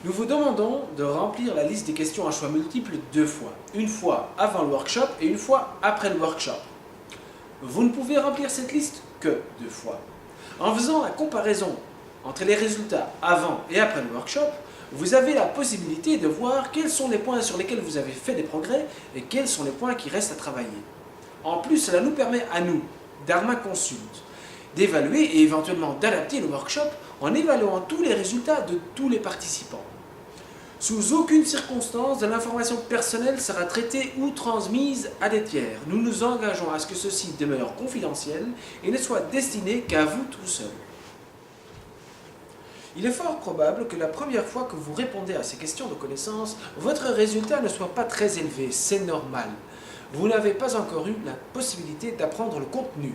Nous vous demandons de remplir la liste des questions à choix multiples 2 fois. Une fois avant le workshop et une fois après le workshop. Vous ne pouvez remplir cette liste que 2 fois. En faisant la comparaison entre les résultats avant et après le workshop, vous avez la possibilité de voir quels sont les points sur lesquels vous avez fait des progrès et quels sont les points qui restent à travailler. En plus, cela nous permet à nous, Dharma Consult, d'évaluer et éventuellement d'adapter le workshop en évaluant tous les résultats de tous les participants. Sous aucune circonstance, de l'information personnelle sera traitée ou transmise à des tiers. Nous nous engageons à ce que ceci demeure confidentiel et ne soit destiné qu'à vous tout seul. Il est fort probable que la première fois que vous répondez à ces questions de connaissances, votre résultat ne soit pas très élevé, c'est normal. Vous n'avez pas encore eu la possibilité d'apprendre le contenu.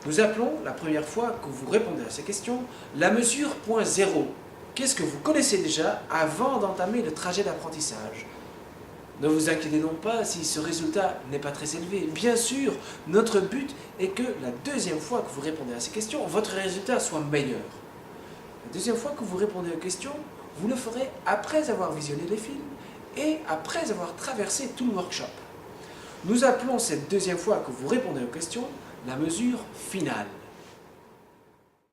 Nous appelons, la première fois que vous répondez à ces questions, la mesure point zéro. Qu'est-ce que vous connaissez déjà avant d'entamer le trajet d'apprentissage? Ne vous inquiétez donc pas si ce résultat n'est pas très élevé. Bien sûr, notre but est que la deuxième fois que vous répondez à ces questions, votre résultat soit meilleur. La deuxième fois que vous répondez aux questions, vous le ferez après avoir visionné les films et après avoir traversé tout le workshop. Nous appelons cette deuxième fois que vous répondez aux questions la mesure finale.